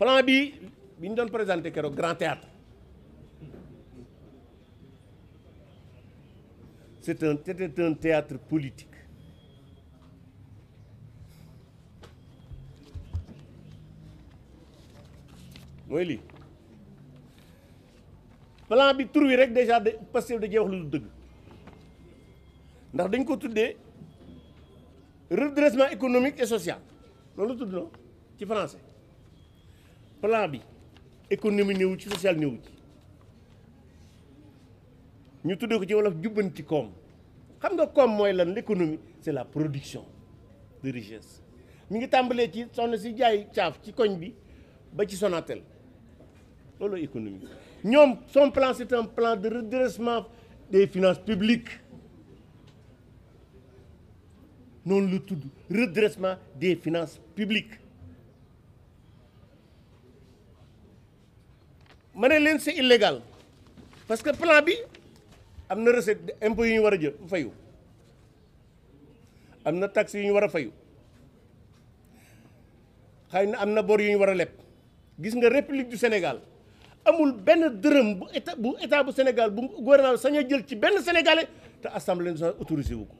plan bi ñu doon présenté keroog Grand Théâtre c'était un théâtre politique. mooy lii plan bi tur wi rek déjà de Pastef da cee wax lu dëgg ndax dañ ko tuddee redressement économique et social loolu tudd na ci français plan bi économie néew ci social néew ci ñu tuddee ko ci wolof jubbanti koom xam nga koom mooy lan l'économie c'est la production de richesse mi ngi tàmbalee ci soxna si jaay caaf ci koñ bi ba ci Sonatel loolu économie ñoom son plan c'est un plan de redressement des finances publiques noonu lu tudd redressement des finances publiques ma ne leen c'est illégal parce que plan bi am na recette impôts yu ñu war a jël fayu am na taxes yu ñu war a fayu xëy na am na bor yu ñu war a leb gis nga République du Sénégal amul benn dërëm bu état bu Sénégal bu gouvernement sañ a jël ci benn sénégalais te assemblée nationale autorisé wu ko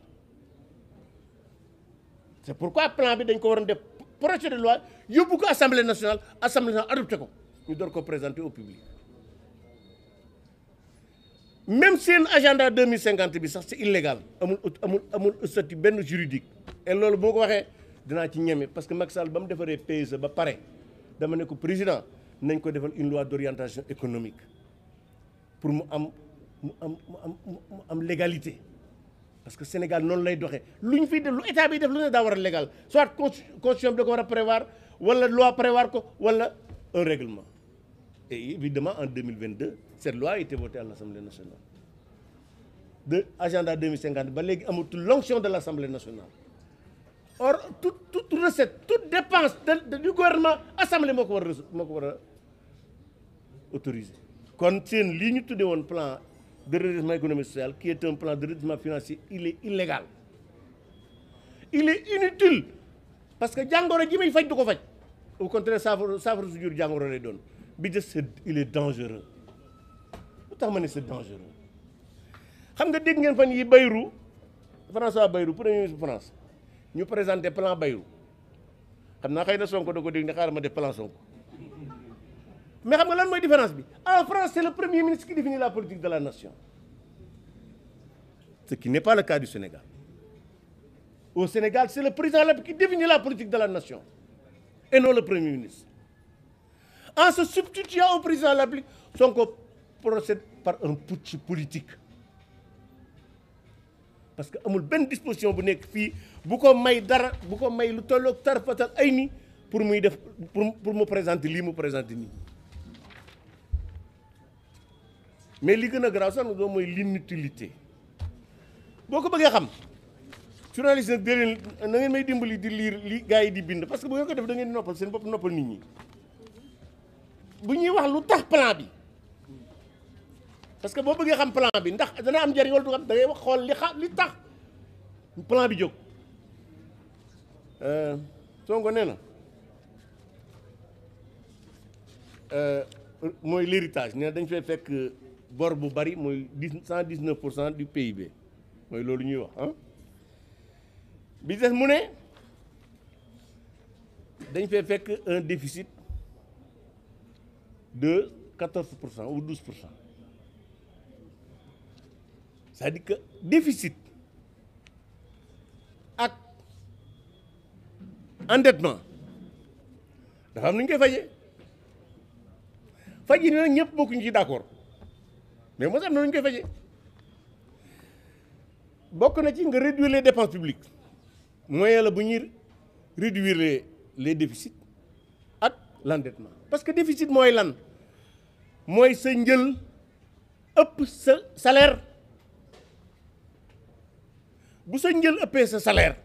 c'est pourquoi plan bi dañ ko waroon def projet de loi yóbbu ko assemblée nationale adopté ko ñu door ko présenter au public même seen agenda 2050 bi sax c'est illégal amul statut benn juridique et loolu boo ko waxee dinaa ci ñeme parce que Macky Sall ba mu defaree PSE ba pare dama ne ko président nañ ko defal une loi d'orientation économique pour mu am légalité parce que Sénégal noonu lay doxee lu ñu fiy def lu état bi def lu ne daa war a légal soit constitution bi da ko war a prévoir wala loi prévoir ko wala un règlement et évidemment en 2022 cette loi a été votée à l'Assemblée nationale de agenda 2050 ba léegi amatul l'onction de l'Assemblée nationale or toute recette toute dépense du gouvernement assemblée moo ko war a autorisé kon seen lii ñu tuddee woon plan de redressement économique et social qui est un plan de redressement financier il est illégal il est inutile parce que jàngoro ji muy faj du ko faj au contraire saafara su jur jàngoro lay doon bi des il est dangereux lu tax ma ne c'est dangereux xam nga dégg ngeen fan yi Bayrou François Bayrou premier ministre France ñu présenté plan Bayrou xam naa xëy na Sonko da ko dégg ne xaaral ma def plan Sonko mais xam nga lan mooy différence bi en France c'est le premier ministre qui définit la politique de la nation ce qui n'est pas le cas du Sénégal au Sénégal c'est le président de la République qui définit la politique de la nation et non le premier ministre en se substituant au président de la République Sonko procède par un putsch politique parce que amul benn disposition bu nekk fii bu ko may dara bu ko may lu tolloog tarfatal ay ni pour muy def pour mu présenter lii mu présenter nii mais li gën a garaaw sax nag mooy l'inutilité boo ko bëggee xam journaliste nag da leen na ngeen may dimbali di lire li gars yi di bind parce que bu ngeen ko def da ngeen di noppal seen bopp noppal nit ñi bu ñuy wax lu tax plan bi parce que boo bëggee xam plan bi ndax dana am njëriñ wala du am da ngay wax xool li tax plan bi jóg Sonko nee na mooy l'héritage nee na dañ fay fekk bor bu bari mooy 119% du PIB mooy loolu ñuy wax ah bi des mu ne dañ fay fekk un déficit de 14% ou 12%. C'est-à-dire que déficit ak endettement dafa am nu ñu koy fajee faj yi nag ñëpp bokkuñu ci d'accord mais mos am na nu ñu koy fajee bokk na ci nga réduire les dépenses publiques moyen la bu ñuy réduire les déficits ak l'endettement parce que déficit mooy lan mooy sa njël ëpp sa salaire. bu sa njël ëppee sa salaire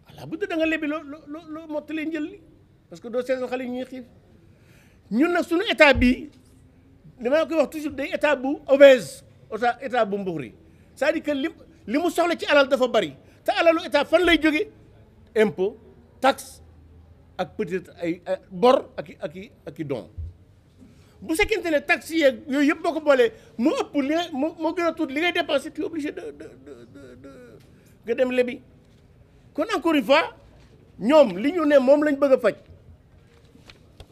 voilà bu dee da nga lebi loo mottalee njël li parce que doo seetal xale yi ñuy xiif ñun nag suñu état bii li ma koy wax toujours day état bu obèse état bu mbuxri c'est-à-dire que li mu soxla ci alal dafa bari te alalu état fan lay jóge impôt taxe ak peut-être ay bor ak i don bu fekkente ne taxi yeeg yooyu yëpp boo ko boolee mu ëpp li nga moo gën a tuuti li ngay dépensé tu es obligé de nga dem lebi kon encore une fois ñoom li ñu ne moom lañ bëgg a faj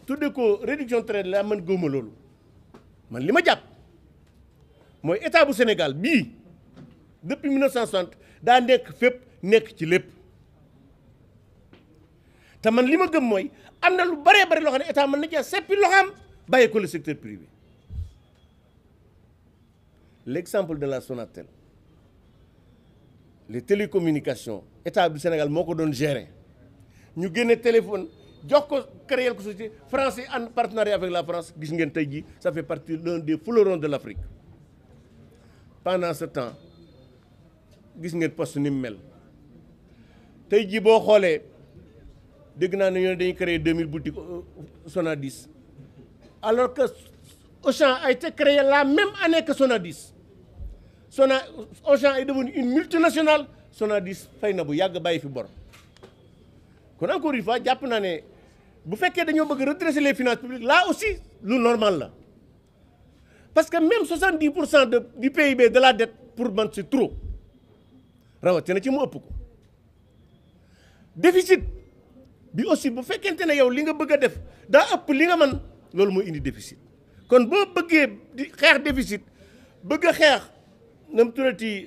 tudde ko réduction traite la man góoma loolu man li ma jàpp mooy état bu Sénégal bii depuis 1960 daa nekk fépp nekk ci lépp te man li ma gëm mooy am na lu bëree bëri loo xam ne état mën na cee seppi loxoom bàyyi ko le secteur privé l'exemple de la Sonatel les télécommunications état du Sénégal moo ko doon gérer ñu génne téléphone jox ko créer ko société français en partenariat avec la France gis ngeen tey jii ça fait partie l'un des fleurons de l'Afrique pendant ce temps gis ngeen poste ni mu mel tey jii boo xoolee dégg naa ne ñoo dañuy créer 2000 boutiques Sonadis alors que Auchan a été créé la même année que Sonadis Auchan est devenu une multinationale Sonadis fay na bu yàgg bàyyi fi bor kon encore une fois jàpp naa ne bu fekkee dañoo bëgg redresser les finances publiques là aussi lu normal la parce que même 70% du PIB de la dette pour man c'est trop rawatina ci mu ëpp ko déficit bi aussi bu fekkente ne yow li nga bëgg a def daa ëpp li nga mën loolu mooy indi déficit kon boo bëggee di xeex déficit bëgg a xeex na mu tuddati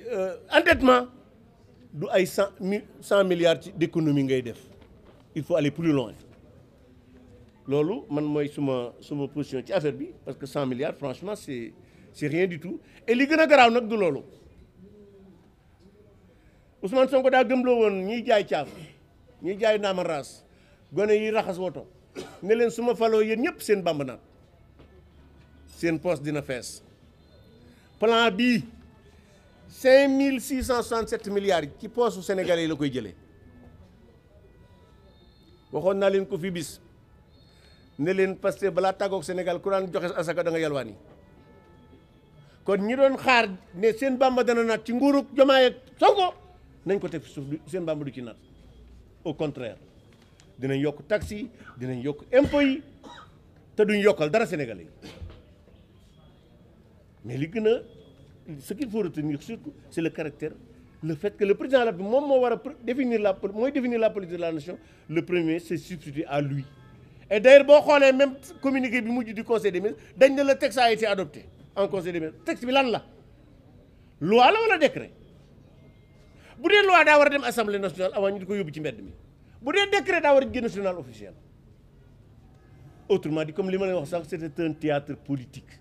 endettement du ay 100 milliards d'économie ngay def il faut aller plus loin loolu man mooy suma position ci affaire bi parce que 100 milliards franchement c'est rien du tout et li gën a garaaw nag du loolu Ousmane Sonko daa gëmloo woon ñiy jaay caaf ñiy jaay naama raas gone yi raxas woto ne leen su ma faloo yéen ñëpp seen bamb naat seen poste dina fees plan bii 5667 milliards ci poste sénégalais yi la koy jëlee waxoon naa leen ko fi bis ne leen parce que balaa tàggoog Sénégal ku daan joxe asaka da nga yalwaan yi kon ñi doon xaar ne seen bamba dana naat ci nguurug Diomaye ak Sonko nañ ko teg fi suuf seen bamba du ci naat au contraire dinañ yokk taxes yi dinañ yokk impôts yi te duñ yokkal dara sénégalais yi mais li gën a ce qu'il faut retenir surtout c'est le caractère le fait que le président de la République moom moo war a définir la politique de la nation le premier c'est substituer à lui et d'ailleurs boo xoolee même communiqué bi mujj du conseil des ministres dañ ne le texte a été adopté en conseil des ministres texte bi lan la loi la wala décret bu dee loi daa war a dem assemblée nationale avant ñu di ko yóbbu ci mbedd mi bu dee décret daa war a génn journal officiel autrement dit comme li ma leen wax sànq c'était un théâtre politique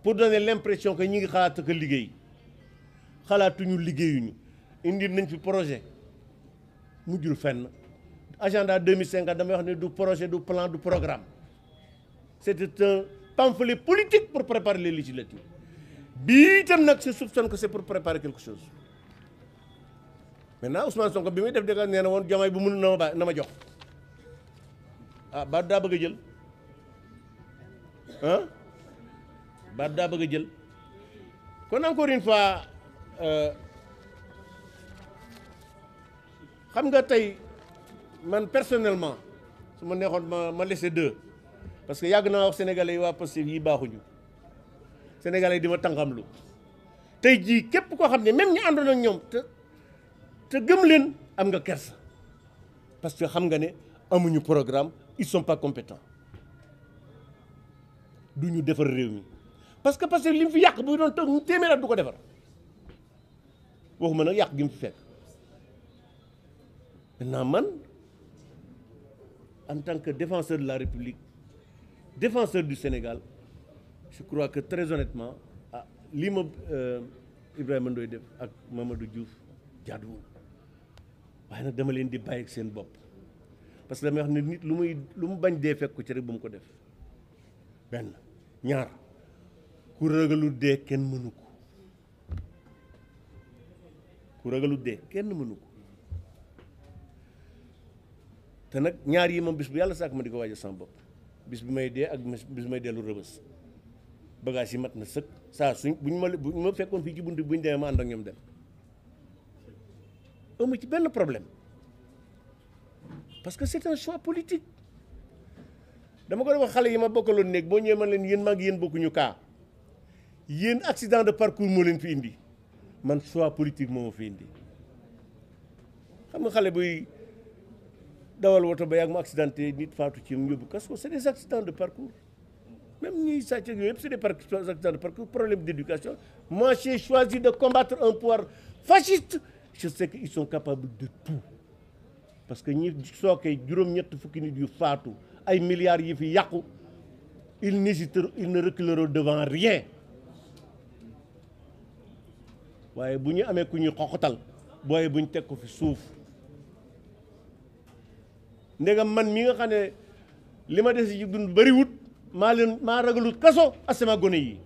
pour donner l'impression que ñi ngi xalaat que liggéey xalaatuñu liggéeyuñu indi nañ fi projet mujjul fenn agenda 2050 damay wax ne du projet du plan du programme c'était un pamphlet politique pour préparer les législatives bii itam nag se soupçonne que c'est pour préparer quelque chose maintenant Ousmane Sonko bi muy def dëgg nee na woon Diomaye bu mun na ma jox ba daa bëgg a jël ba daa bëgg a jël kon encore une fois xam nga tey man personnellement su ma neexoon ma laisser deux parce que yàgg naa wax sénégalais yi waa Pastef yi baaxuñu sénégalais yi di ma tànqamlu tey jii képp koo xam ne même ñi àndoon ak ñoom te gëm leen am nga kersa parce que xam nga ne amuñu programme ils sont pas compétents duñu defar réew mi parce que li mu fi yàq bu doon toog téeméer at du ko defar waxuma nag yàq gi mu fi fekk maintenant man en tant que défenseur de la République défenseur du Sénégal je crois que très honnêtement lii ma Ibrahima Ndoye def ak Mamadou Diouf jaaduwul waaye nag dama leen di bàyyi ak seen bopp parce que damay wax ne nit lu mu bañ dee fekk ko ci rek bu mu ko def benn ñaar ku ragalu dee kenn mënu ko ku ragalu dee kenn mënu ko te nag ñaar yi moom bis bu yàlla sàkk ma di ko waajal sama bopp bis bi may dee ak bis bi may dellu rëbës bagage yi mat na sëkk saa bu ñu ma fekkoon fii ci bunt bi bu ñu demee ma ànd ak ñoom dem amu ci benn problème parce que c'est un choix politique dama ko wax xale yi ma bokkaloon néeg boo ñëwee man leen yéen mag yéen bokkuñu kaa yéen accident de parcours moo leen fi indi man choix politique moo ma fi indi xam nga xale buy dawal woto ba yàgg mu accidenté nit faatu ci mu yóbbu kaso c'est des accidents de parcours même ñiy sàcc yooyu yëpp c'est des accidents de parcours problème d'éducation. Moi j'ai choisi de combattre un pouvoir fasciste. Je sais qu'ils sont capables de tout parce que ñi sookee juróom-ñett fukki nit yu faatu ay milliards yi fi yàqu ils n'hésiteront, ils ne reculeront devant rien waaye bu ñu amee ku ñuy xoxotal booye bu ñu teg ko fi suuf ndegam man mi nga xam ne li ma des ci dund bariwut maa ragalut kaso asama gone yi